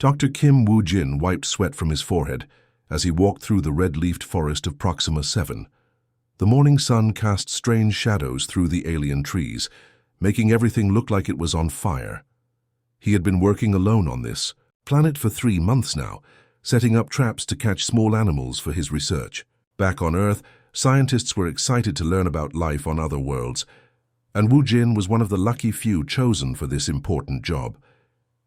Dr. Kim Woo-jin wiped sweat from his forehead as he walked through the red-leafed forest of Proxima 7. The morning sun cast strange shadows through the alien trees, making everything look like it was on fire. He had been working alone on this planet for 3 months now, setting up traps to catch small animals for his research. Back on Earth, scientists were excited to learn about life on other worlds, and Woo-jin was one of the lucky few chosen for this important job.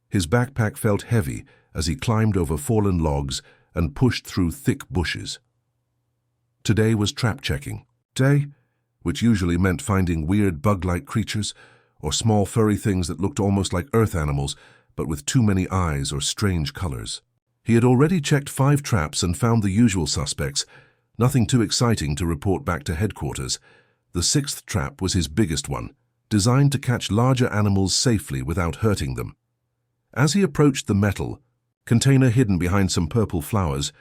His backpack felt heavy as he climbed over fallen logs and pushed through thick bushes. Today was trap-checking day, which usually meant finding weird bug-like creatures or small furry things that looked almost like Earth animals, but with too many eyes or strange colors. He had already checked 5 traps and found the usual suspects, nothing too exciting to report back to headquarters. The 6th trap was his biggest one, designed to catch larger animals safely without hurting them. As he approached the metal container hidden behind some purple flowers,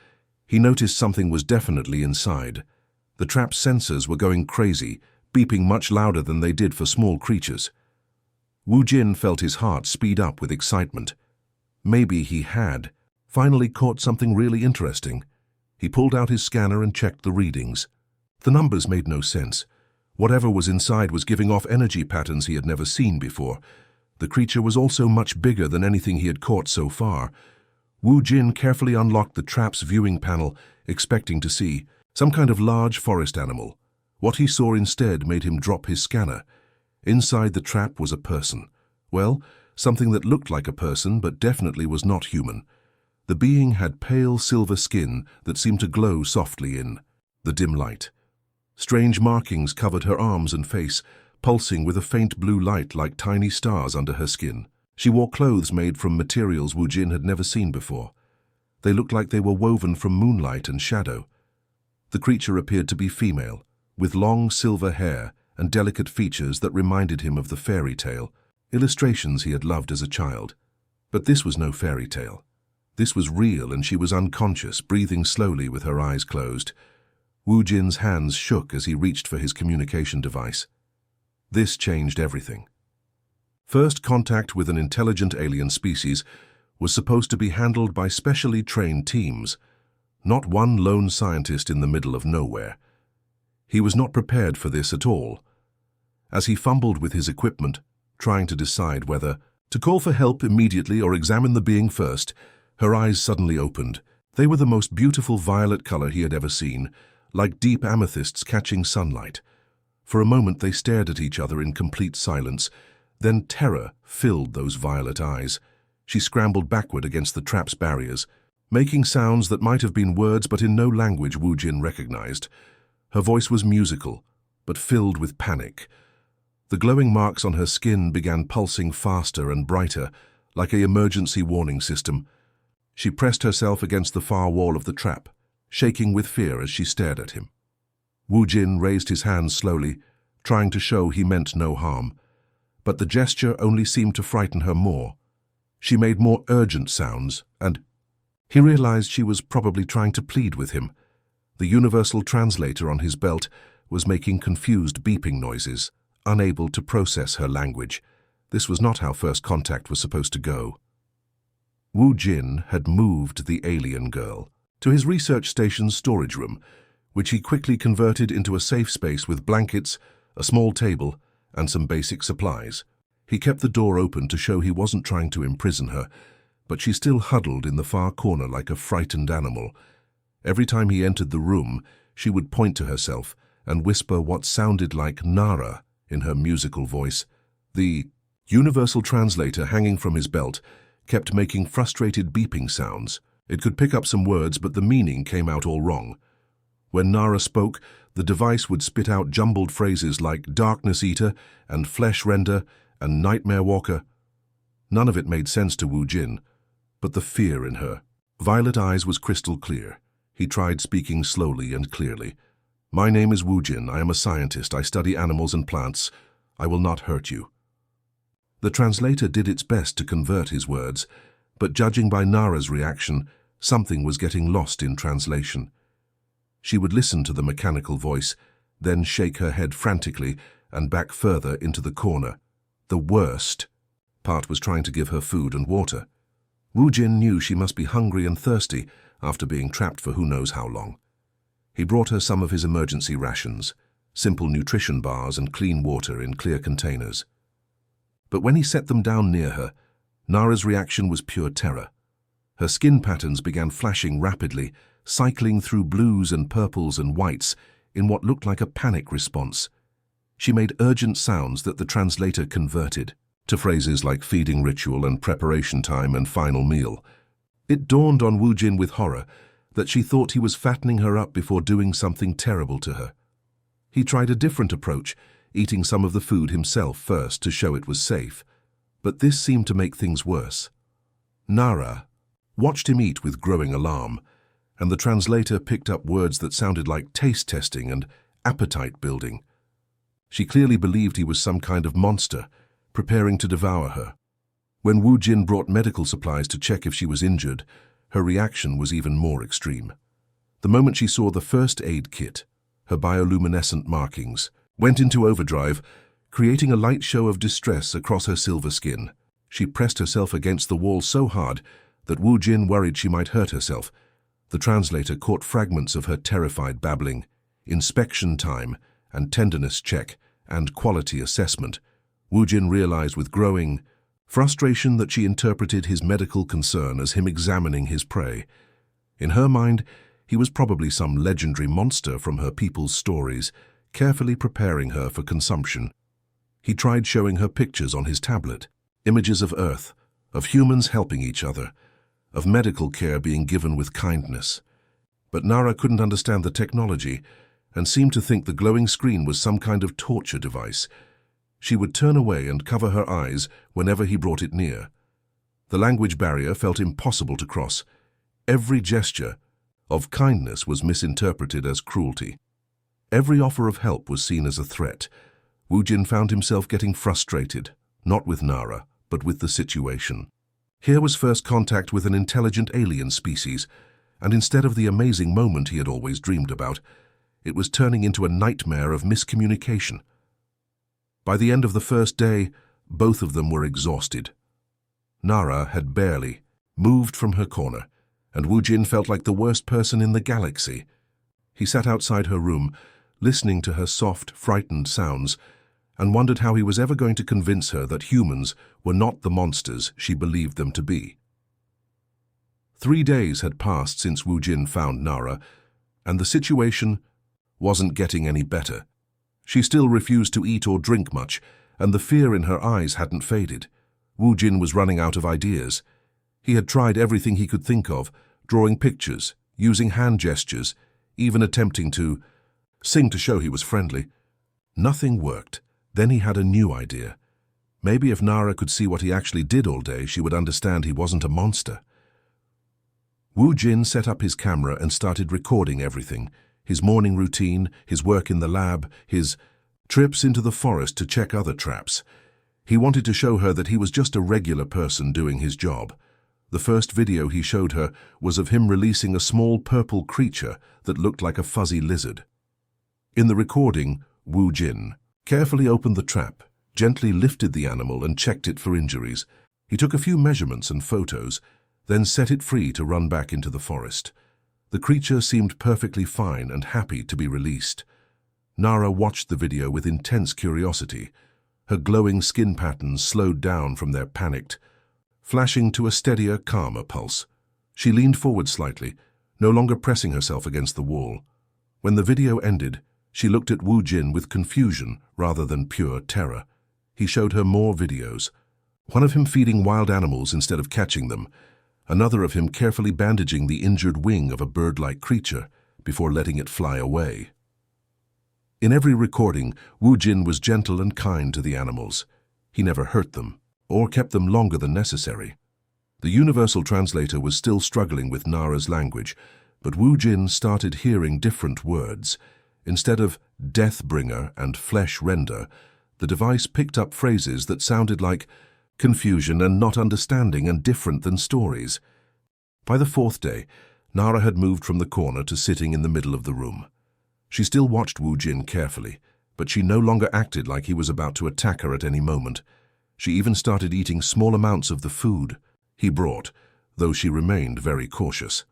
he noticed something was definitely inside. The trap's sensors were going crazy, beeping much louder than they did for small creatures. Woo-jin felt his heart speed up with excitement. Maybe he had finally caught something really interesting. He pulled out his scanner and checked the readings. The numbers made no sense. Whatever was inside was giving off energy patterns he had never seen before. The creature was also much bigger than anything he had caught so far. Woo-jin carefully unlocked the trap's viewing panel, expecting to see some kind of large forest animal. What he saw instead made him drop his scanner. Inside the trap was a person. Well, something that looked like a person but definitely was not human. The being had pale silver skin that seemed to glow softly in the dim light. Strange markings covered her arms and face, pulsing with a faint blue light like tiny stars under her skin. She wore clothes made from materials Woo-jin had never seen before. They looked like they were woven from moonlight and shadow. The creature appeared to be female, with long silver hair and delicate features that reminded him of the fairy tale, illustrations he had loved as a child. But this was no fairy tale. This was real, and she was unconscious, breathing slowly with her eyes closed. Woo-jin's hands shook as he reached for his communication device. This changed everything. First contact with an intelligent alien species was supposed to be handled by specially trained teams, not one lone scientist in the middle of nowhere. He was not prepared for this at all. As he fumbled with his equipment, trying to decide whether to call for help immediately or examine the being first, her eyes suddenly opened. They were the most beautiful violet color he had ever seen, like deep amethysts catching sunlight. For a moment they stared at each other in complete silence. Then terror filled those violet eyes. She scrambled backward against the trap's barriers, making sounds that might have been words but in no language Woo-jin recognized. Her voice was musical, but filled with panic. The glowing marks on her skin began pulsing faster and brighter, like an emergency warning system. She pressed herself against the far wall of the trap, shaking with fear as she stared at him. Woo-jin raised his hands slowly, trying to show he meant no harm. But the gesture only seemed to frighten her more. She made more urgent sounds, and he realized she was probably trying to plead with him. The universal translator on his belt was making confused beeping noises, unable to process her language. This was not how first contact was supposed to go. Woo-jin had moved the alien girl to his research station's storage room, which he quickly converted into a safe space with blankets, a small table, and some basic supplies. He kept the door open to show he wasn't trying to imprison her, but she still huddled in the far corner like a frightened animal. Every time he entered the room, she would point to herself and whisper what sounded like Nara in her musical voice. The universal translator hanging from his belt kept making frustrated beeping sounds. It could pick up some words, but the meaning came out all wrong. When Nara spoke, the device would spit out jumbled phrases like Darkness Eater and Flesh Render and Nightmare Walker. None of it made sense to Woo-jin, but the fear in her violet eyes was crystal clear. He tried speaking slowly and clearly. "My name is Woo-jin. I am a scientist. I study animals and plants. I will not hurt you." The translator did its best to convert his words, but judging by Nara's reaction, something was getting lost in translation. She would listen to the mechanical voice, then shake her head frantically and back further into the corner. The worst part was trying to give her food and water. Wu Jin knew she must be hungry and thirsty after being trapped for who knows how long. He brought her some of his emergency rations, simple nutrition bars and clean water in clear containers. But when he set them down near her, Nara's reaction was pure terror. Her skin patterns began flashing rapidly, cycling through blues and purples and whites in what looked like a panic response. She made urgent sounds that the translator converted to phrases like feeding ritual and preparation time and final meal. It dawned on Wu Jin with horror that she thought he was fattening her up before doing something terrible to her. He tried a different approach, eating some of the food himself first to show it was safe, but this seemed to make things worse. Nara watched him eat with growing alarm, and the translator picked up words that sounded like taste testing and appetite building. She clearly believed he was some kind of monster, preparing to devour her. When Wu Jin brought medical supplies to check if she was injured, her reaction was even more extreme. The moment she saw the first aid kit, her bioluminescent markings went into overdrive, creating a light show of distress across her silver skin. She pressed herself against the wall so hard that Wu Jin worried she might hurt herself. The translator caught fragments of her terrified babbling, inspection time and tenderness check and quality assessment. Wu Jin realized with growing frustration that she interpreted his medical concern as him examining his prey. In her mind, he was probably some legendary monster from her people's stories, carefully preparing her for consumption. He tried showing her pictures on his tablet, images of Earth, of humans helping each other, of medical care being given with kindness. But Nara couldn't understand the technology and seemed to think the glowing screen was some kind of torture device. She would turn away and cover her eyes whenever he brought it near. The language barrier felt impossible to cross. Every gesture of kindness was misinterpreted as cruelty. Every offer of help was seen as a threat. Wu Jin found himself getting frustrated, not with Nara, but with the situation. Here was first contact with an intelligent alien species, and instead of the amazing moment he had always dreamed about, it was turning into a nightmare of miscommunication. By the end of the first day, both of them were exhausted. Nara had barely moved from her corner, and Wu Jin felt like the worst person in the galaxy. He sat outside her room, listening to her soft, frightened sounds, and wondered how he was ever going to convince her that humans were not the monsters she believed them to be. 3 days had passed since Wu Jin found Nara, and the situation wasn't getting any better. She still refused to eat or drink much, and the fear in her eyes hadn't faded. Wu Jin was running out of ideas. He had tried everything he could think of, drawing pictures, using hand gestures, even attempting to sing to show he was friendly. Nothing worked. Then he had a new idea. Maybe if Nara could see what he actually did all day, she would understand he wasn't a monster. Wu Jin set up his camera and started recording everything. His morning routine, his work in the lab, his trips into the forest to check other traps. He wanted to show her that he was just a regular person doing his job. The first video he showed her was of him releasing a small purple creature that looked like a fuzzy lizard. In the recording, Wu Jin carefully opened the trap, gently lifted the animal and checked it for injuries. He took a few measurements and photos, then set it free to run back into the forest. The creature seemed perfectly fine and happy to be released. Nara watched the video with intense curiosity. Her glowing skin patterns slowed down from their panicked, flashing to a steadier, calmer pulse. She leaned forward slightly, no longer pressing herself against the wall. When the video ended, she looked at Wu Jin with confusion rather than pure terror. He showed her more videos. One of him feeding wild animals instead of catching them, another of him carefully bandaging the injured wing of a bird-like creature before letting it fly away. In every recording, Wu Jin was gentle and kind to the animals. He never hurt them, or kept them longer than necessary. The universal translator was still struggling with Nara's language, but Wu Jin started hearing different words. Instead of death-bringer and flesh-render, the device picked up phrases that sounded like confusion and not understanding and different than stories. By the 4th day, Nara had moved from the corner to sitting in the middle of the room. She still watched Wu Jin carefully, but she no longer acted like he was about to attack her at any moment. She even started eating small amounts of the food he brought, though she remained very cautious.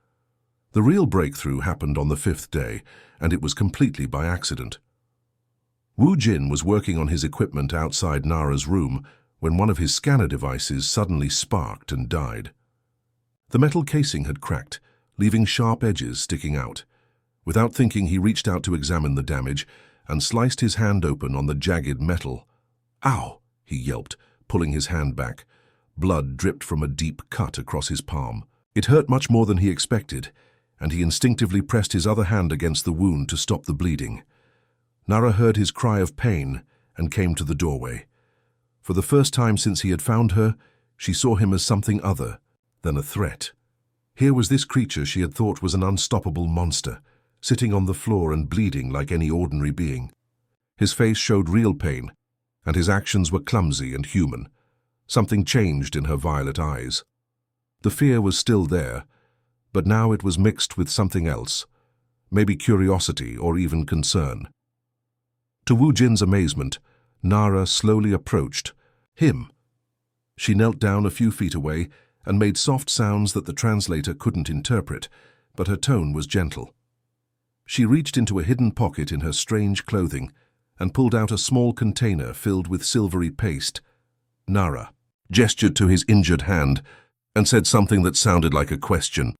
The real breakthrough happened on the 5th day, and it was completely by accident. Wu Jin was working on his equipment outside Nara's room when one of his scanner devices suddenly sparked and died. The metal casing had cracked, leaving sharp edges sticking out. Without thinking, he reached out to examine the damage and sliced his hand open on the jagged metal. "Ow!" he yelped, pulling his hand back. Blood dripped from a deep cut across his palm. It hurt much more than he expected, and he instinctively pressed his other hand against the wound to stop the bleeding. Nara heard his cry of pain and came to the doorway. For the first time since he had found her, she saw him as something other than a threat. Here was this creature she had thought was an unstoppable monster, sitting on the floor and bleeding like any ordinary being. His face showed real pain, and his actions were clumsy and human. Something changed in her violet eyes. The fear was still there, but now it was mixed with something else, maybe curiosity or even concern. To Wu Jin's amazement, Nara slowly approached him. She knelt down a few feet away and made soft sounds that the translator couldn't interpret, but her tone was gentle. She reached into a hidden pocket in her strange clothing and pulled out a small container filled with silvery paste. Nara gestured to his injured hand and said something that sounded like a question.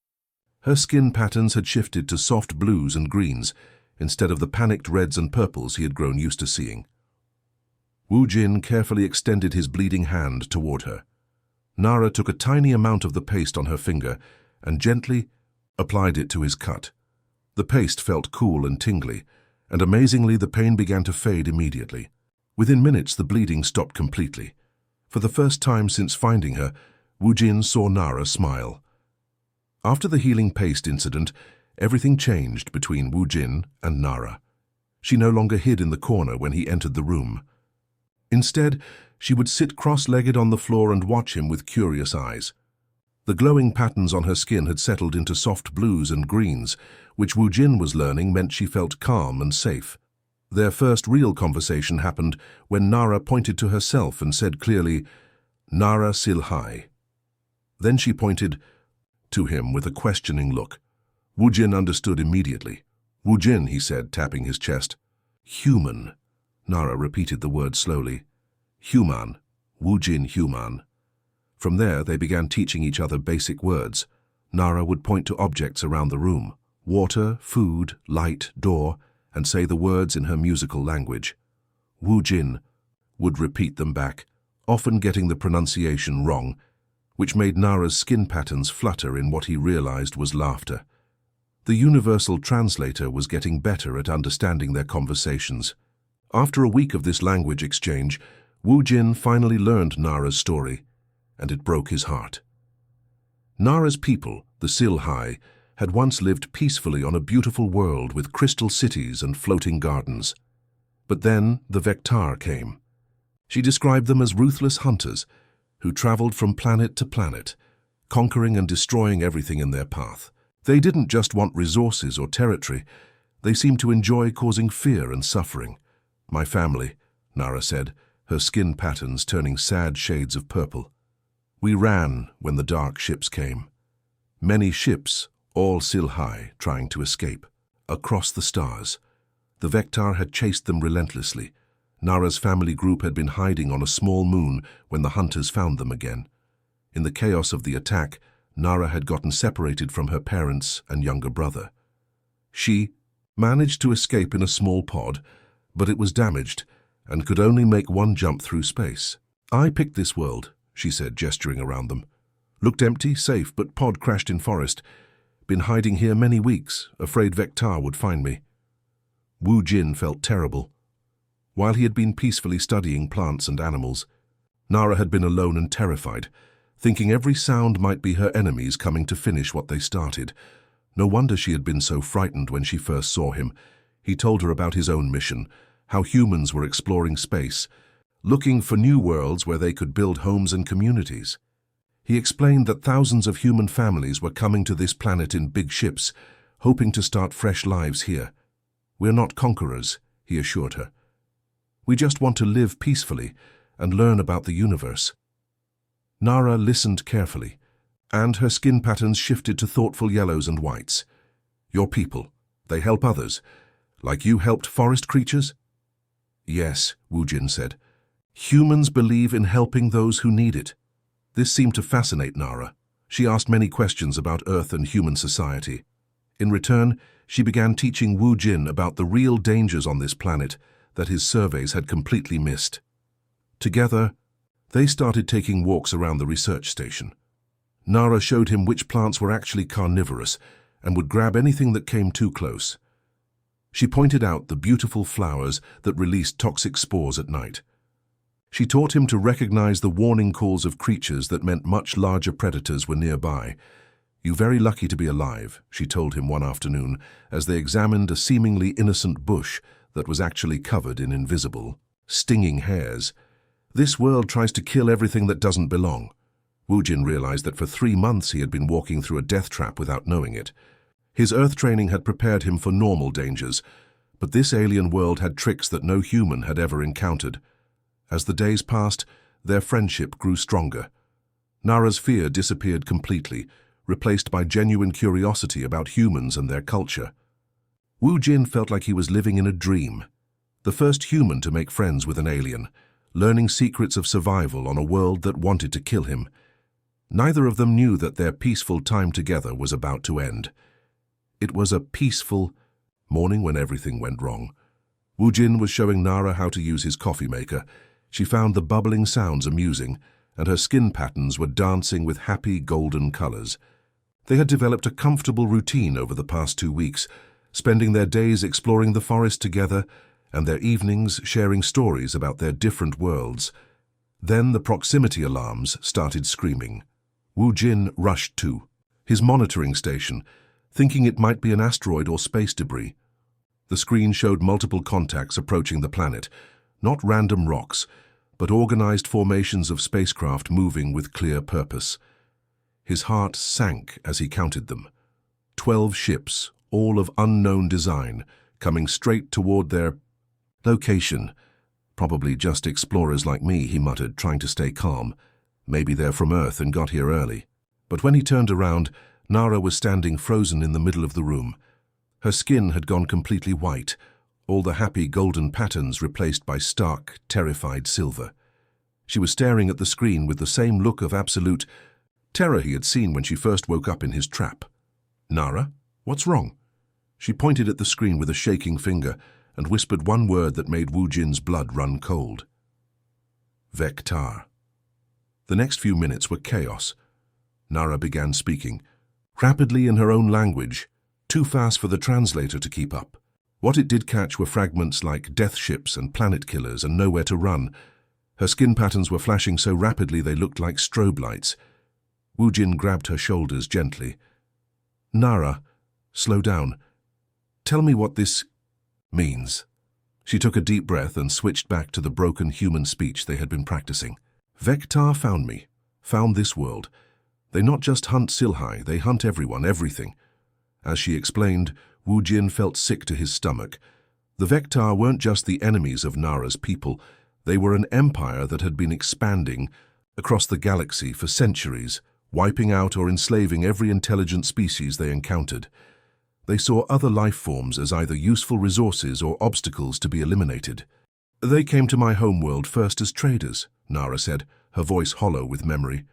Her skin patterns had shifted to soft blues and greens instead of the panicked reds and purples he had grown used to seeing. Wu Jin carefully extended his bleeding hand toward her. Nara took a tiny amount of the paste on her finger and gently applied it to his cut. The paste felt cool and tingly, and amazingly the pain began to fade immediately. Within minutes the bleeding stopped completely. For the first time since finding her, Wu Jin saw Nara smile. After the healing paste incident, everything changed between Wu Jin and Nara. She no longer hid in the corner when he entered the room. Instead, she would sit cross-legged on the floor and watch him with curious eyes. The glowing patterns on her skin had settled into soft blues and greens, which Wu Jin was learning meant she felt calm and safe. Their first real conversation happened when Nara pointed to herself and said clearly, "Nara Silhai." Then she pointed to him with a questioning look. Wu Jin understood immediately. "Wu Jin," he said, tapping his chest. "Human." Nara repeated the word slowly. "Human. Wu Jin human." From there, they began teaching each other basic words. Nara would point to objects around the room, water, food, light, door, and say the words in her musical language. Wu Jin would repeat them back, often getting the pronunciation wrong, which made Nara's skin patterns flutter in what he realized was laughter. The universal translator was getting better at understanding their conversations. After a week of this language exchange, Wu Jin finally learned Nara's story, and it broke his heart. Nara's people, the Silhai, had once lived peacefully on a beautiful world with crystal cities and floating gardens. But then the Vectar came. She described them as ruthless hunters who traveled from planet to planet, conquering and destroying everything in their path. They didn't just want resources or territory, they seemed to enjoy causing fear and suffering. "My family," Nara said, her skin patterns turning sad shades of purple. "We ran when the dark ships came. Many ships, all Silhai, trying to escape. Across the stars. The Vectar had chased them relentlessly. Nara's family group had been hiding on a small moon when the hunters found them again. In the chaos of the attack, Nara had gotten separated from her parents and younger brother. She managed to escape in a small pod, but it was damaged and could only make one jump through space. I picked this world," she said, gesturing around them. "Looked empty, safe, but pod crashed in forest. Been hiding here many weeks, afraid Vectar would find me." Wu Jin felt terrible. While he had been peacefully studying plants and animals, Nara had been alone and terrified, thinking every sound might be her enemies coming to finish what they started. No wonder she had been so frightened when she first saw him. He told her about his own mission, how humans were exploring space, looking for new worlds where they could build homes and communities. He explained that thousands of human families were coming to this planet in big ships, hoping to start fresh lives here. "We're not conquerors," he assured her. "We just want to live peacefully and learn about the universe." Nara listened carefully, and her skin patterns shifted to thoughtful yellows and whites. Your people, they help others, like you helped forest creatures? Yes, Wu Jin said. Humans believe in helping those who need it. This seemed to fascinate Nara. She asked many questions about Earth and human society. In return, she began teaching Wu Jin about the real dangers on this planet that his surveys had completely missed. Together, they started taking walks around the research station. Nara showed him which plants were actually carnivorous and would grab anything that came too close. She pointed out the beautiful flowers that released toxic spores at night. She taught him to recognize the warning calls of creatures that meant much larger predators were nearby. "You're very lucky to be alive," she told him one afternoon as they examined a seemingly innocent bush that was actually covered in invisible, stinging hairs. "This world tries to kill everything that doesn't belong." Wu Jin realized that for 3 months he had been walking through a death trap without knowing it. His Earth training had prepared him for normal dangers, but this alien world had tricks that no human had ever encountered. As the days passed, their friendship grew stronger. Nara's fear disappeared completely, replaced by genuine curiosity about humans and their culture. Wu Jin felt like he was living in a dream. The first human to make friends with an alien, learning secrets of survival on a world that wanted to kill him. Neither of them knew that their peaceful time together was about to end. It was a peaceful morning when everything went wrong. Wu Jin was showing Nara how to use his coffee maker. She found the bubbling sounds amusing, and her skin patterns were dancing with happy golden colors. They had developed a comfortable routine over the past 2 weeks, spending their days exploring the forest together and their evenings sharing stories about their different worlds. Then the proximity alarms started screaming. Wu Jin rushed to his monitoring station, thinking it might be an asteroid or space debris. The screen showed multiple contacts approaching the planet, not random rocks, but organized formations of spacecraft moving with clear purpose. His heart sank as he counted them. 12 ships, all of unknown design, coming straight toward their location. "Probably just explorers like me," he muttered, trying to stay calm. "Maybe they're from Earth and got here early." But when he turned around, Nara was standing frozen in the middle of the room. Her skin had gone completely white, all the happy golden patterns replaced by stark, terrified silver. She was staring at the screen with the same look of absolute terror he had seen when she first woke up in his trap. "Nara, what's wrong?" She pointed at the screen with a shaking finger and whispered one word that made Wu Jin's blood run cold. "Vector." The next few minutes were chaos. Nara began speaking, rapidly in her own language, too fast for the translator to keep up. What it did catch were fragments like death ships and planet killers and nowhere to run. Her skin patterns were flashing so rapidly they looked like strobe lights. Wu Jin grabbed her shoulders gently. "Nara, slow down. Tell me what this means." She took a deep breath and switched back to the broken human speech they had been practicing. "Vector found me, found this world. They not just hunt Silhai, they hunt everyone, everything." As she explained, Wu Jin felt sick to his stomach. The Vector weren't just the enemies of Nara's people. They were an empire that had been expanding across the galaxy for centuries, wiping out or enslaving every intelligent species they encountered. They saw other life forms as either useful resources or obstacles to be eliminated. "They came to my homeworld first as traders," Nara said, her voice hollow with memory.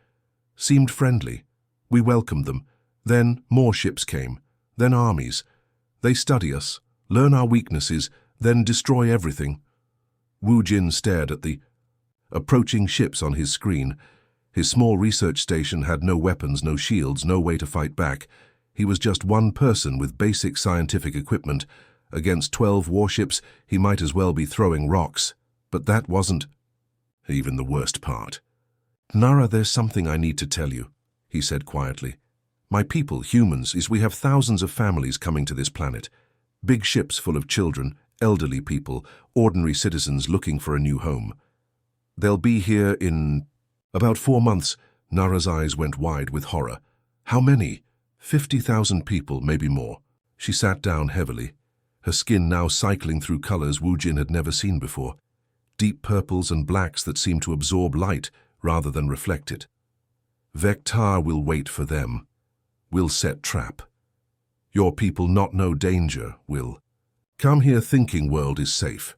"Seemed friendly. We welcomed them. Then more ships came. Then armies. They study us, learn our weaknesses, then destroy everything." Wu Jin stared at the approaching ships on his screen. His small research station had no weapons, no shields, no way to fight back. He was just one person with basic scientific equipment. Against 12 warships, he might as well be throwing rocks. But that wasn't even the worst part. "Nara, there's something I need to tell you," he said quietly. "My people, humans, we have thousands of families coming to this planet. Big ships full of children, elderly people, ordinary citizens looking for a new home. They'll be here in about 4 months." Nara's eyes went wide with horror. "How many?" 50,000 people, maybe more." She sat down heavily, her skin now cycling through colors Wu Jin had never seen before. Deep purples and blacks that seemed to absorb light rather than reflect it. Vectar will wait for them. Will set trap. Your people not know danger, will. Come here thinking world is safe.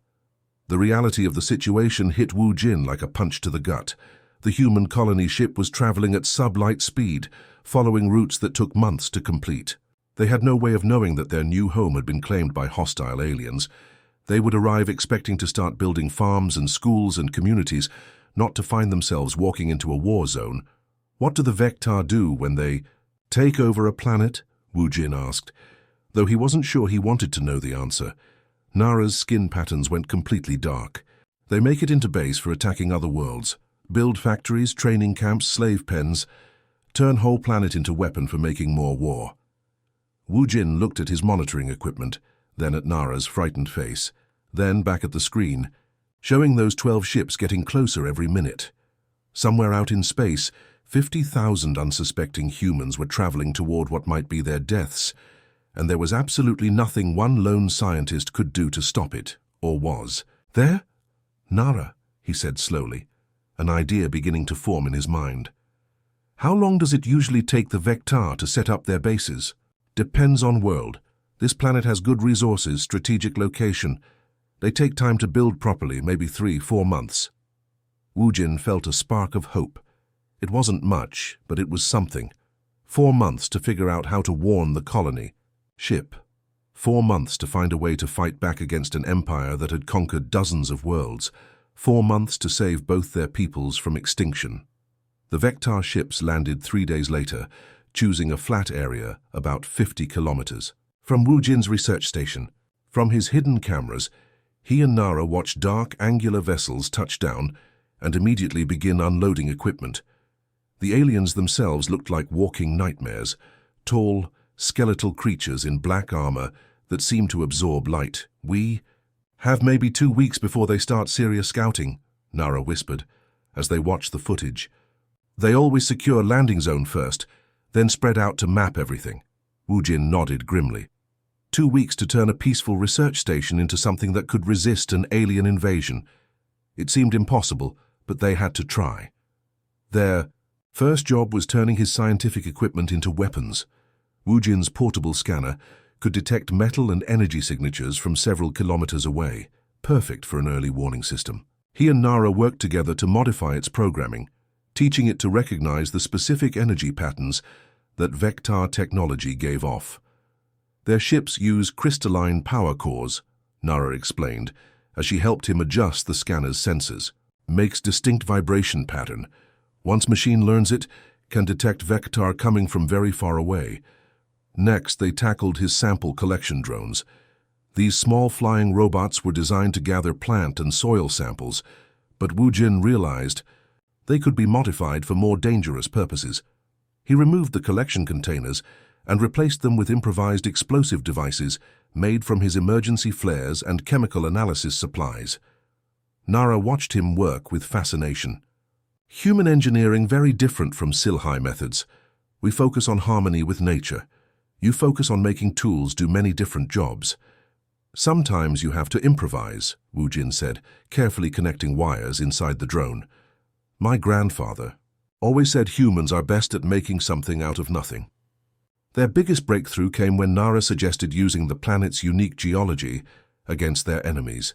The reality of the situation hit Wu Jin like a punch to the gut. The human colony ship was traveling at sublight speed, following routes that took months to complete. They had no way of knowing that their new home had been claimed by hostile aliens. They would arrive expecting to start building farms and schools and communities, not to find themselves walking into a war zone. What do the Vectar do when they take over a planet? Wu Jin asked, though he wasn't sure he wanted to know the answer. Nara's skin patterns went completely dark. They make it into base for attacking other worlds, build factories, training camps, slave pens, turn whole planet into weapon for making more war. Wu Jin looked at his monitoring equipment, then at Nara's frightened face, then back at the screen, showing those 12 ships getting closer every minute. Somewhere out in space, 50,000 unsuspecting humans were traveling toward what might be their deaths, and there was absolutely nothing one lone scientist could do to stop it, or was. There? Nara, he said slowly, an idea beginning to form in his mind. How long does it usually take the Vectar to set up their bases? Depends on world. This planet has good resources, strategic location. They take time to build properly, maybe 3-4 months. Wu Jin felt a spark of hope. It wasn't much, but it was something. 4 months to figure out how to warn the colony. Ship. 4 months to find a way to fight back against an empire that had conquered dozens of worlds. 4 months to save both their peoples from extinction. The Vectar ships landed 3 days later, choosing a flat area about 50 kilometers from Wu Jin's research station. From his hidden cameras, he and Nara watched dark, angular vessels touch down and immediately begin unloading equipment. The aliens themselves looked like walking nightmares, tall, skeletal creatures in black armor that seemed to absorb light. We have maybe 2 weeks before they start serious scouting, Nara whispered, as they watched the footage. They always secure landing zone first, then spread out to map everything. Wu Jin nodded grimly. 2 weeks to turn a peaceful research station into something that could resist an alien invasion. It seemed impossible, but they had to try. Their first job was turning his scientific equipment into weapons. Wu Jin's portable scanner could detect metal and energy signatures from several kilometers away, perfect for an early warning system. He and Nara worked together to modify its programming, teaching it to recognize the specific energy patterns that Vectar technology gave off. Their ships use crystalline power cores, Nara explained, as she helped him adjust the scanner's sensors. Makes distinct vibration pattern. Once machine learns it, can detect Vectar coming from very far away. Next, they tackled his sample collection drones. These small flying robots were designed to gather plant and soil samples, but Wu Jin realized they could be modified for more dangerous purposes. He removed the collection containers and replaced them with improvised explosive devices made from his emergency flares and chemical analysis supplies. Nara watched him work with fascination. Human engineering very different from Sci-Fi methods. We focus on harmony with nature. You focus on making tools do many different jobs. Sometimes you have to improvise, Wu Jin said, carefully connecting wires inside the drone. My grandfather always said humans are best at making something out of nothing. Their biggest breakthrough came when Nara suggested using the planet's unique geology against their enemies.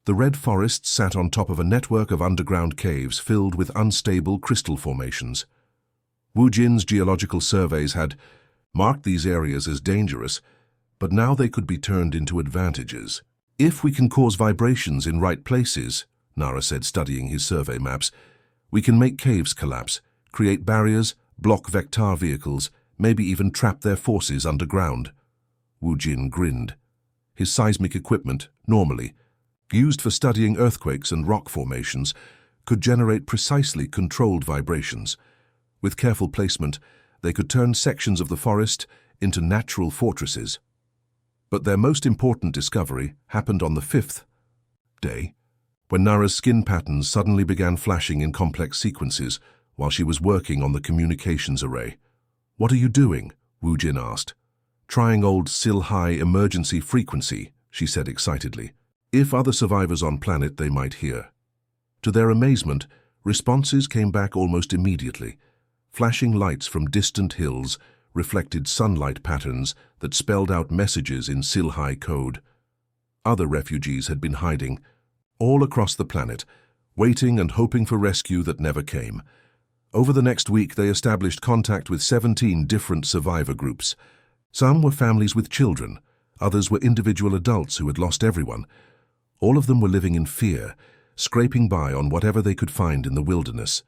The red forests sat on top of a network of underground caves filled with unstable crystal formations. Wu Jin's geological surveys had marked these areas as dangerous, but now they could be turned into advantages. If we can cause vibrations in right places, Nara said, studying his survey maps, we can make caves collapse, create barriers, block Vectar vehicles, maybe even trap their forces underground. Wu Jin grinned. His seismic equipment, normally used for studying earthquakes and rock formations, could generate precisely controlled vibrations. With careful placement, they could turn sections of the forest into natural fortresses. But their most important discovery happened on the 5th day, when Nara's skin patterns suddenly began flashing in complex sequences while she was working on the communications array. What are you doing? Wu Jin asked. Trying old Sci-Fi emergency frequency, she said excitedly. If other survivors on planet they might hear. To their amazement, responses came back almost immediately. Flashing lights from distant hills reflected sunlight patterns that spelled out messages in Sci-Fi code. Other refugees had been hiding, all across the planet, waiting and hoping for rescue that never came. Over the next week, they established contact with 17 different survivor groups. Some were families with children, others were individual adults who had lost everyone. All of them were living in fear, scraping by on whatever they could find in the wilderness.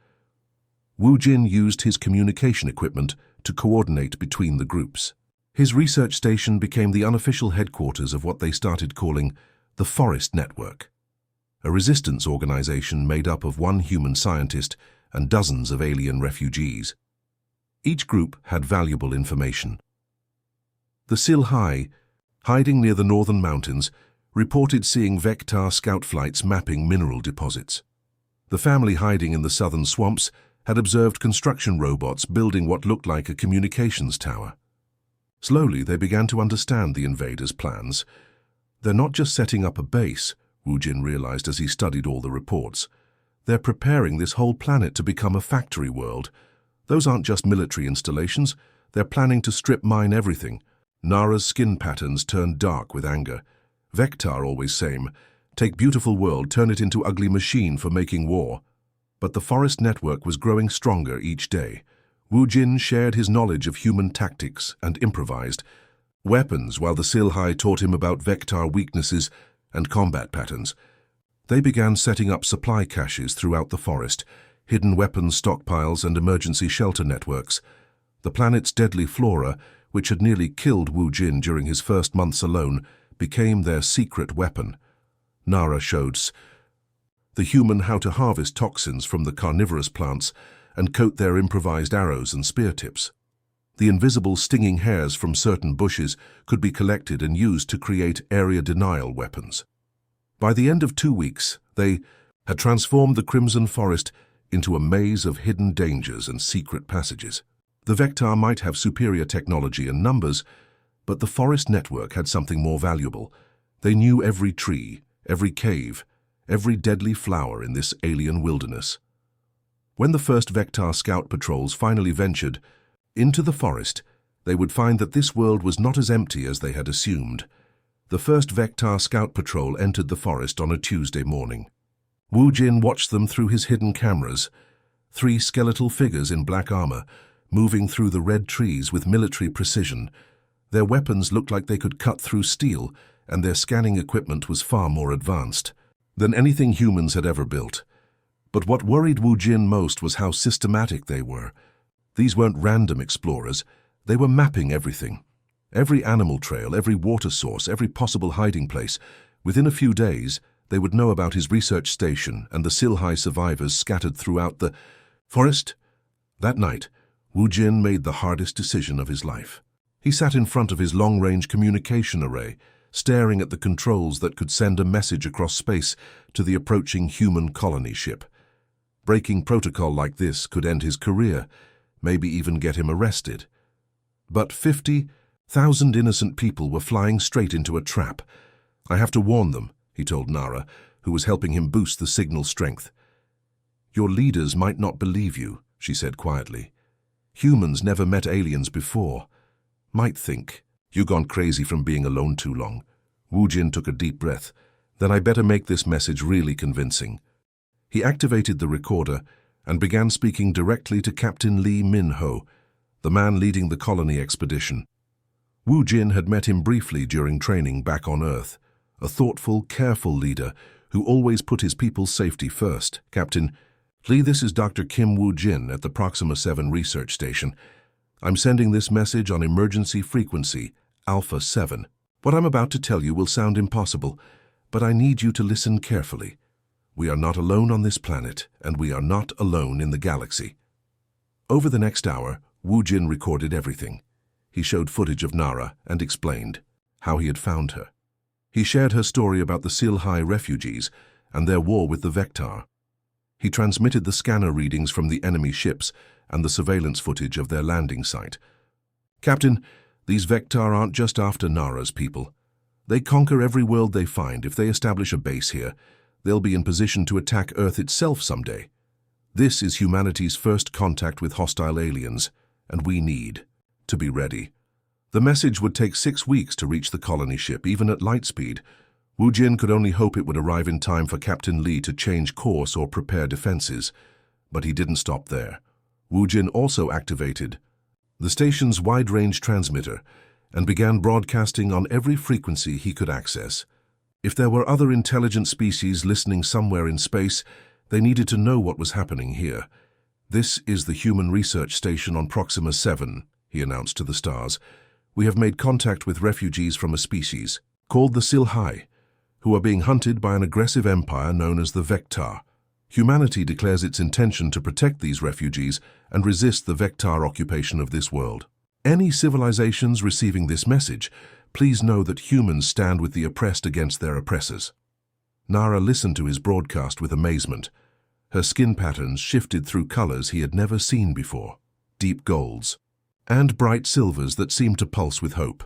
Wu Jin used his communication equipment to coordinate between the groups. His research station became the unofficial headquarters of what they started calling the Forest Network, a resistance organization made up of one human scientist and dozens of alien refugees. Each group had valuable information. The Sci-Fi, hiding near the northern mountains, reported seeing Vector scout flights mapping mineral deposits. The family hiding in the southern swamps had observed construction robots building what looked like a communications tower. Slowly, they began to understand the invaders' plans. They're not just setting up a base, Wu Jin realized as he studied all the reports. They're preparing this whole planet to become a factory world. Those aren't just military installations. They're planning to strip mine everything. Nara's skin patterns turned dark with anger. Vector always same. Take beautiful world, turn it into ugly machine for making war. But the Forest Network was growing stronger each day. Wu Jin shared his knowledge of human tactics and improvised weapons while the Sci-Fi taught him about Vector weaknesses and combat patterns. They began setting up supply caches throughout the forest, hidden weapons stockpiles and emergency shelter networks. The planet's deadly flora, which had nearly killed Wu Jin during his first months alone, became their secret weapon. Nara showed the human how to harvest toxins from the carnivorous plants and coat their improvised arrows and spear tips. The invisible stinging hairs from certain bushes could be collected and used to create area denial weapons. By the end of 2 weeks, they had transformed the Crimson Forest into a maze of hidden dangers and secret passages. The Vector might have superior technology and numbers, but the Forest Network had something more valuable. They knew every tree, every cave, every deadly flower in this alien wilderness. When the first Vector scout patrols finally ventured into the forest, they would find that this world was not as empty as they had assumed. The first Vector scout patrol entered the forest on a Tuesday morning. Wu Jin watched them through his hidden cameras, 3 skeletal figures in black armor, moving through the red trees with military precision. Their weapons looked like they could cut through steel, and their scanning equipment was far more advanced than anything humans had ever built. But what worried Wu Jin most was how systematic they were. These weren't random explorers. They were mapping everything. Every animal trail, every water source, every possible hiding place. Within a few days, they would know about his research station and the Sci-Fi survivors scattered throughout the forest. That night, Wu Jin made the hardest decision of his life. He sat in front of his long-range communication array, staring at the controls that could send a message across space to the approaching human colony ship. Breaking protocol like this could end his career, maybe even get him arrested. But 50,000 innocent people were flying straight into a trap. I have to warn them, he told Nara, who was helping him boost the signal strength. Your leaders might not believe you, she said quietly. Humans never met aliens before. Might think you've gone crazy from being alone too long. Wu Jin took a deep breath. Then I better make this message really convincing. He activated the recorder and began speaking directly to Captain Lee Min-ho, the man leading the colony expedition. Wu Jin had met him briefly during training back on Earth, a thoughtful, careful leader who always put his people's safety first. Captain Lee, this is Dr. Kim Wu Jin at the Proxima 7 research station. I'm sending this message on emergency frequency, Alpha 7. What I'm about to tell you will sound impossible, but I need you to listen carefully. We are not alone on this planet, and we are not alone in the galaxy. Over the next hour, Wu Jin recorded everything. He showed footage of Nara and explained how he had found her. He shared her story about the Sci-Fi refugees and their war with the Vector. He transmitted the scanner readings from the enemy ships and the surveillance footage of their landing site. Captain, these Vector aren't just after Nara's people. They conquer every world they find. If they establish a base here, they'll be in position to attack Earth itself someday. This is humanity's first contact with hostile aliens, and we need to be ready. The message would take 6 weeks to reach the colony ship, even at light speed. Wu Jin could only hope it would arrive in time for Captain Li to change course or prepare defenses. But he didn't stop there. Wu Jin also activated the station's wide-range transmitter and began broadcasting on every frequency he could access. If there were other intelligent species listening somewhere in space, they needed to know what was happening here. "This is the human research station on Proxima 7, he announced to the stars. "We have made contact with refugees from a species called the Sci-Fi, who are being hunted by an aggressive empire known as the Vectar. Humanity declares its intention to protect these refugees and resist the Vectar occupation of this world. Any civilizations receiving this message, please know that humans stand with the oppressed against their oppressors." Nara listened to his broadcast with amazement. Her skin patterns shifted through colors he had never seen before, deep golds and bright silvers that seemed to pulse with hope.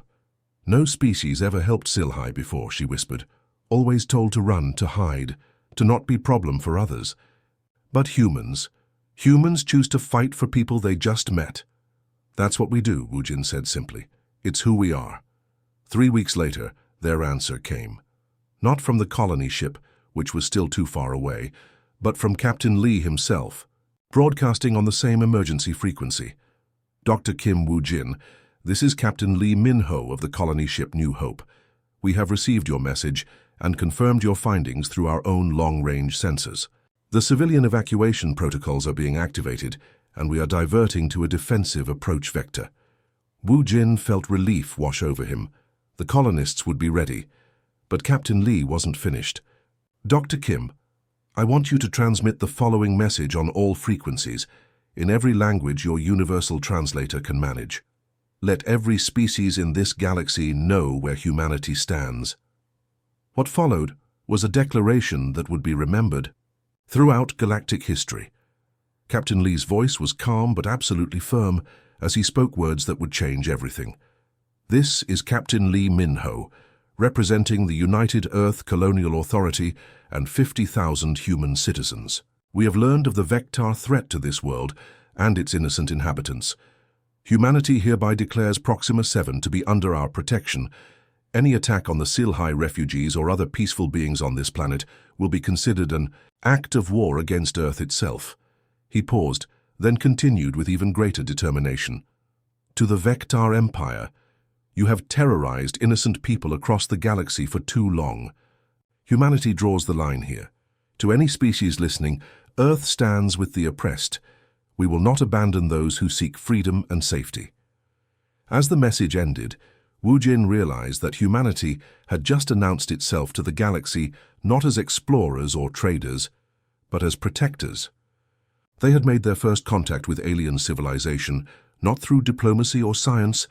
"No species ever helped Sci-Fi before," she whispered. "Always told to run, to hide, to not be problem for others. But humans choose to fight for people they just met." "That's what we do," Wu Jin said simply. "It's who we are." 3 weeks later, their answer came. Not from the colony ship, which was still too far away, but from Captain Li himself, broadcasting on the same emergency frequency. "Dr. Kim Wu Jin, this is Captain Lee Min-ho of the colony ship New Hope. We have received your message and confirmed your findings through our own long-range sensors. The civilian evacuation protocols are being activated, and we are diverting to a defensive approach vector." Wu Jin felt relief wash over him. The colonists would be ready. But Captain Li wasn't finished. "Dr. Kim, I want you to transmit the following message on all frequencies, in every language your universal translator can manage. Let every species in this galaxy know where humanity stands." What followed was a declaration that would be remembered throughout galactic history. Captain Li's voice was calm but absolutely firm as he spoke words that would change everything. "This is Captain Lee Min-ho, representing the United Earth Colonial Authority and 50,000 human citizens. We have learned of the Vectar threat to this world and its innocent inhabitants. Humanity hereby declares Proxima 7 to be under our protection. Any attack on the Sci-Fi refugees or other peaceful beings on this planet will be considered an act of war against Earth itself." He paused, then continued with even greater determination. "To the Vectar Empire, you have terrorized innocent people across the galaxy for too long. Humanity draws the line here. To any species listening, Earth stands with the oppressed. We will not abandon those who seek freedom and safety." As the message ended, Wu Jin realized that humanity had just announced itself to the galaxy not as explorers or traders, but as protectors. They had made their first contact with alien civilization, not through diplomacy or science,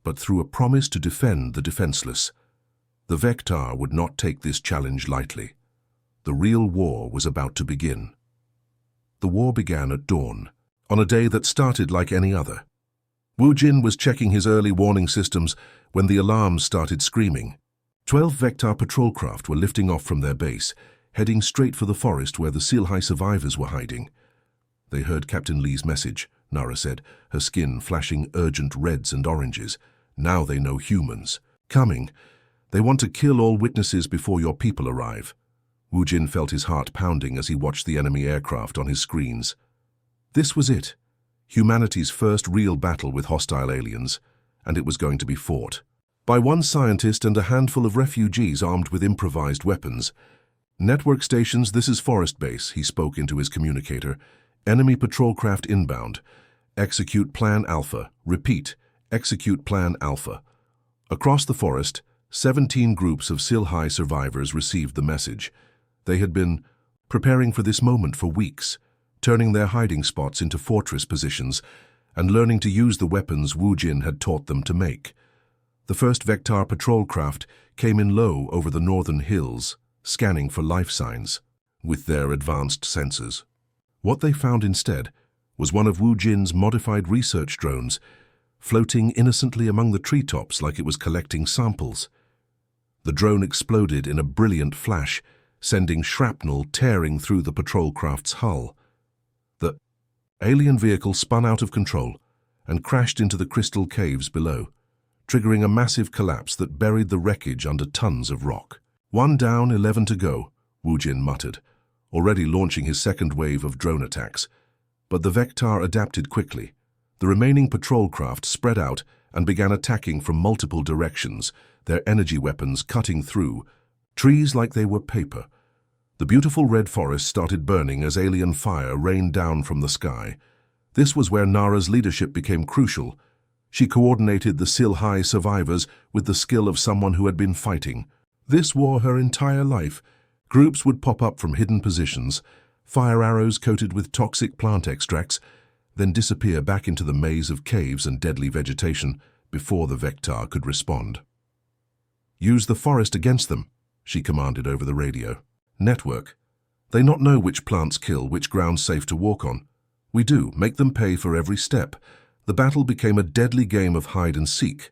but through a promise to defend the defenseless. The Vectar would not take this challenge lightly. The real war was about to begin. The war began at dawn, on a day that started like any other. Wu Jin was checking his early warning systems when the alarms started screaming. 12 Vectar patrol craft were lifting off from their base, heading straight for the forest where the Sci-Fi survivors were hiding. "They heard Captain Li's message," Nara said, her skin flashing urgent reds and oranges. "Now they know humans. Coming. They want to kill all witnesses before your people arrive." Wu Jin felt his heart pounding as he watched the enemy aircraft on his screens. This was it. Humanity's first real battle with hostile aliens, and it was going to be fought by one scientist and a handful of refugees armed with improvised weapons. "Network stations, this is Forest Base," he spoke into his communicator. "Enemy patrol craft inbound. Execute Plan Alpha. Repeat, execute Plan Alpha." Across the forest, 17 groups of Sci-Fi survivors received the message. They had been preparing for this moment for weeks, turning their hiding spots into fortress positions and learning to use the weapons Wu Jin had taught them to make. The first Vectar patrol craft came in low over the northern hills, scanning for life signs with their advanced sensors. What they found instead was one of Wu Jin's modified research drones, floating innocently among the treetops like it was collecting samples. The drone exploded in a brilliant flash, sending shrapnel tearing through the patrol craft's hull. The Alien vehicle spun out of control and crashed into the crystal caves below, triggering a massive collapse that buried the wreckage under tons of rock. 1 down, 11 to go, Wu Jin muttered, already launching his second wave of drone attacks. But the Vectar adapted quickly. The remaining patrol craft spread out and began attacking from multiple directions, their energy weapons cutting through trees like they were paper. The beautiful red forest started burning as alien fire rained down from the sky. This was where Nara's leadership became crucial. She coordinated the Sci-Fi survivors with the skill of someone who had been fighting this war her entire life. Groups would pop up from hidden positions, fire arrows coated with toxic plant extracts, then disappear back into the maze of caves and deadly vegetation before the Vectar could respond. "Use the forest against them," she commanded over the radio. "Network. They not know which plants kill, which ground's safe to walk on. We do. Make them pay for every step." The battle became a deadly game of hide and seek.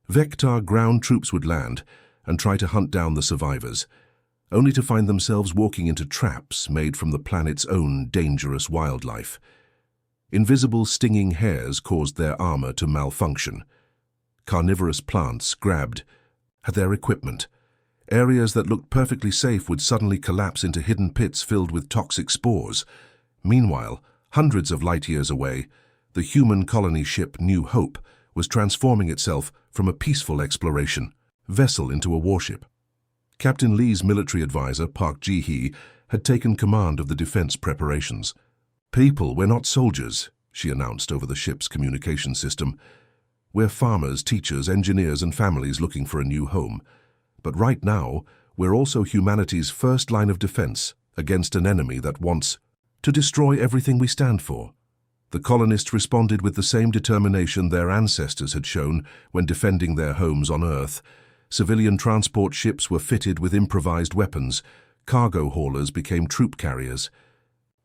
Vectar ground troops would land and try to hunt down the survivors, only to find themselves walking into traps made from the planet's own dangerous wildlife. Invisible stinging hairs caused their armor to malfunction. Carnivorous plants grabbed at their equipment. Areas that looked perfectly safe would suddenly collapse into hidden pits filled with toxic spores. Meanwhile, hundreds of light years away, the human colony ship New Hope was transforming itself from a peaceful exploration vessel into a warship. Captain Lee's military advisor, Park Ji-hee, had taken command of the defense preparations. "People, we're not soldiers," she announced over the ship's communication system. "We're farmers, teachers, engineers, and families looking for a new home. But right now, we're also humanity's first line of defense against an enemy that wants to destroy everything we stand for." The colonists responded with the same determination their ancestors had shown when defending their homes on Earth. Civilian transport ships were fitted with improvised weapons. Cargo haulers became troop carriers.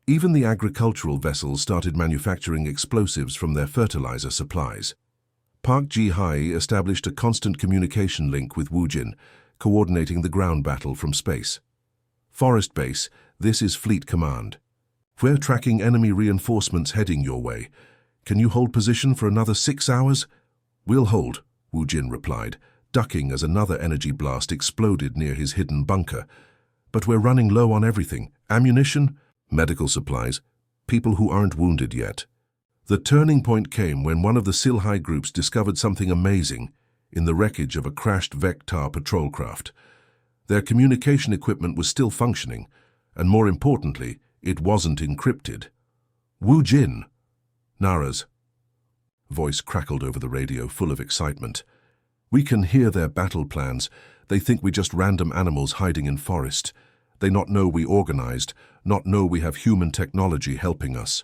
Even the agricultural vessels started manufacturing explosives from their fertilizer supplies. Park Ji-hee established a constant communication link with Wu Jin, coordinating the ground battle from space. "Forest Base, this is Fleet Command. We're tracking enemy reinforcements heading your way. Can you hold position for another 6 hours?" "We'll hold," Wu Jin replied, ducking as another energy blast exploded near his hidden bunker. "But we're running low on everything. Ammunition, medical supplies, people who aren't wounded yet." The turning point came when one of the Sci-Fi groups discovered something amazing in the wreckage of a crashed Vectar patrol craft. Their communication equipment was still functioning, and more importantly, it wasn't encrypted. "Wu Jin!" Nara's voice crackled over the radio, full of excitement. "We can hear their battle plans. They think we just random animals hiding in forest. They not know we organized, not know we have human technology helping us."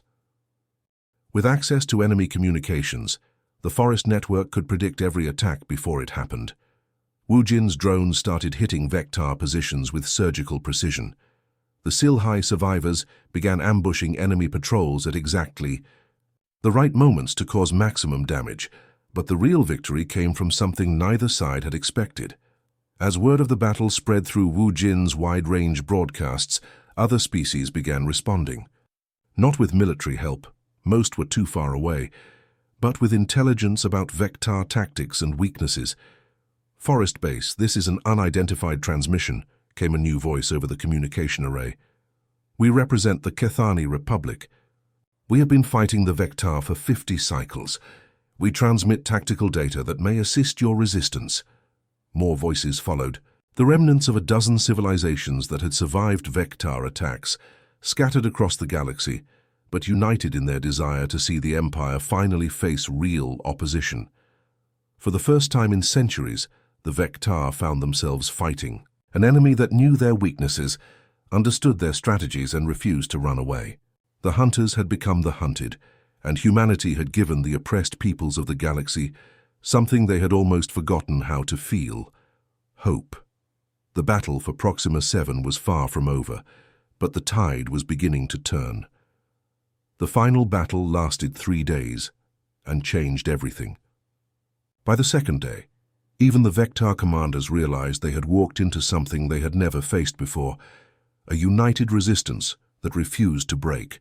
With access to enemy communications, the forest network could predict every attack before it happened. Wu Jin's drones started hitting Vectar positions with surgical precision. The Sci-Fi survivors began ambushing enemy patrols at exactly the right moments to cause maximum damage, but the real victory came from something neither side had expected. As word of the battle spread through Wu Jin's wide-range broadcasts, other species began responding. Not with military help, most were too far away, but with intelligence about Vectar tactics and weaknesses. "Forest Base, this is an unidentified transmission," came a new voice over the communication array. "We represent the Kethani Republic. We have been fighting the Vectar for 50 cycles. We transmit tactical data that may assist your resistance." More voices followed. The remnants of a dozen civilizations that had survived Vectar attacks, scattered across the galaxy, but united in their desire to see the Empire finally face real opposition. For the first time in centuries, the Vectar found themselves fighting an enemy that knew their weaknesses, understood their strategies, and refused to run away. The hunters had become the hunted, and humanity had given the oppressed peoples of the galaxy something they had almost forgotten how to feel: hope. The battle for Proxima 7 was far from over, but the tide was beginning to turn. The final battle lasted 3 days and changed everything. By the second day, even the Vectar commanders realized they had walked into something they had never faced before, a united resistance that refused to break.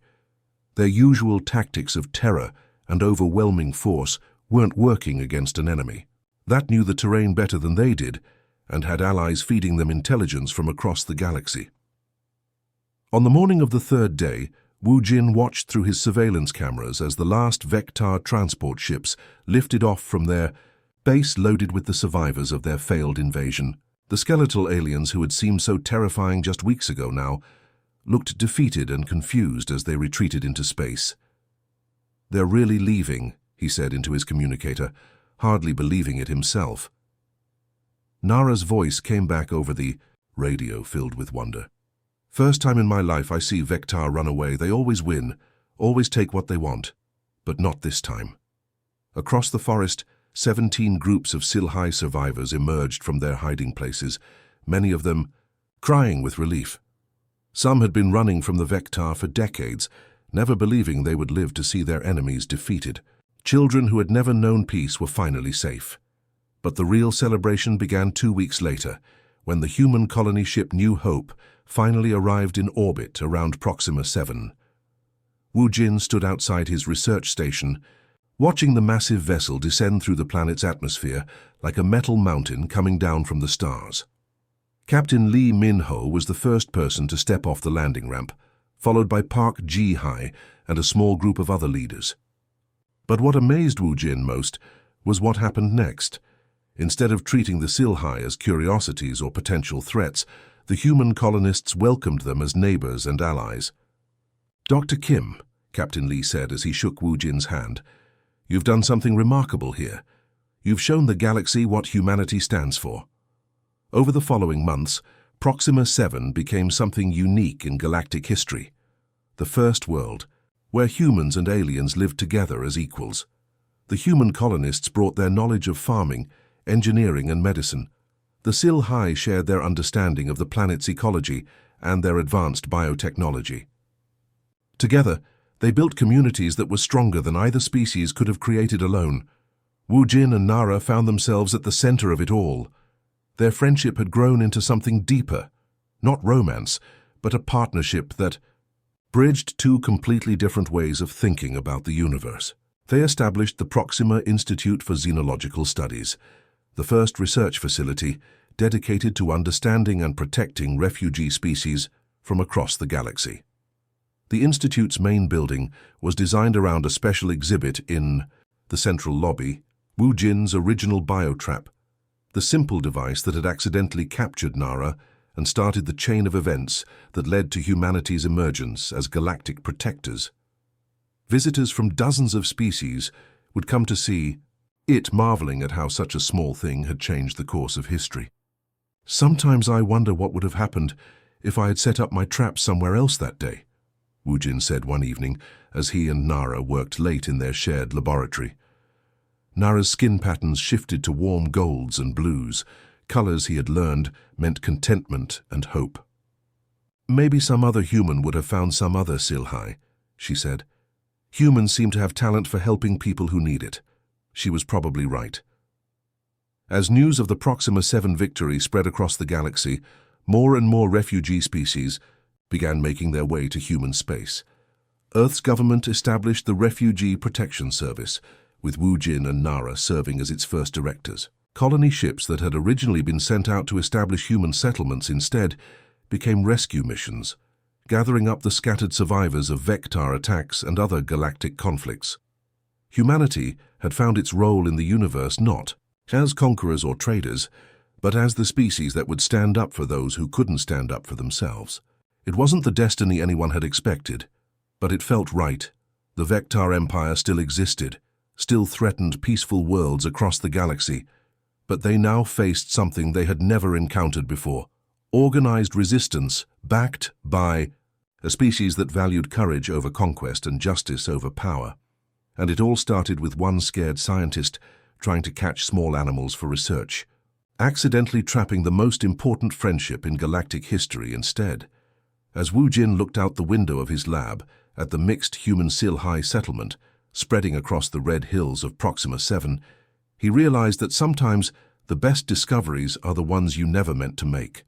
Their usual tactics of terror and overwhelming force weren't working against an enemy that knew the terrain better than they did and had allies feeding them intelligence from across the galaxy. On the morning of the third day, Wu Jin watched through his surveillance cameras as the last Vectar transport ships lifted off from their base loaded with the survivors of their failed invasion. The skeletal aliens who had seemed so terrifying just weeks ago now looked defeated and confused as they retreated into space. "They're really leaving," he said into his communicator, hardly believing it himself. Nara's voice came back over the radio, filled with wonder. "First time in my life I see Vectar run away. They always win, always take what they want, but not this time." Across the forest, 17 groups of Sci-Fi survivors emerged from their hiding places, many of them crying with relief. Some had been running from the Vectar for decades, never believing they would live to see their enemies defeated. Children who had never known peace were finally safe. But the real celebration began 2 weeks later, when the human colony ship New Hope finally arrived in orbit around Proxima 7. Wu Jin stood outside his research station, watching the massive vessel descend through the planet's atmosphere like a metal mountain coming down from the stars. Captain Lee Min-ho was the first person to step off the landing ramp, followed by Park Ji-hai and a small group of other leaders. But what amazed Wu Jin most was what happened next. Instead of treating the Sci-Fi as curiosities or potential threats, the human colonists welcomed them as neighbors and allies. "Dr. Kim," Captain Lee said as he shook Wu Jin's hand, "you've done something remarkable here. You've shown the galaxy what humanity stands for." Over the following months, Proxima 7 became something unique in galactic history. The first world, where humans and aliens lived together as equals. The human colonists brought their knowledge of farming, engineering and medicine. The Sci-Fi shared their understanding of the planet's ecology and their advanced biotechnology. Together, they built communities that were stronger than either species could have created alone. Wu Jin and Nara found themselves at the center of it all. Their friendship had grown into something deeper, not romance, but a partnership that bridged two completely different ways of thinking about the universe. They established the Proxima Institute for Xenological Studies, the first research facility dedicated to understanding and protecting refugee species from across the galaxy. The Institute's main building was designed around a special exhibit in the central lobby, Wu Jin's original biotrap, the simple device that had accidentally captured Nara and started the chain of events that led to humanity's emergence as galactic protectors. Visitors from dozens of species would come to see it, marveling at how such a small thing had changed the course of history. "Sometimes I wonder what would have happened if I had set up my traps somewhere else that day," Wu Jin said one evening as he and Nara worked late in their shared laboratory. Nara's skin patterns shifted to warm golds and blues. Colors he had learned meant contentment and hope. "Maybe some other human would have found some other Sci-Fi," she said. "Humans seem to have talent for helping people who need it." She was probably right. As news of the Proxima 7 victory spread across the galaxy, more and more refugee species began making their way to human space. Earth's government established the Refugee Protection Service, with Wu Jin and Nara serving as its first directors. Colony ships that had originally been sent out to establish human settlements instead became rescue missions, gathering up the scattered survivors of Vectar attacks and other galactic conflicts. Humanity had found its role in the universe not as conquerors or traders, but as the species that would stand up for those who couldn't stand up for themselves. It wasn't the destiny anyone had expected, but it felt right. The Vectar Empire still existed, still threatened peaceful worlds across the galaxy, but they now faced something they had never encountered before: organized resistance backed by a species that valued courage over conquest and justice over power. And it all started with one scared scientist trying to catch small animals for research, accidentally trapping the most important friendship in galactic history instead. As Wu Jin looked out the window of his lab at the mixed human Sci-Fi settlement spreading across the red hills of Proxima 7, he realized that sometimes the best discoveries are the ones you never meant to make.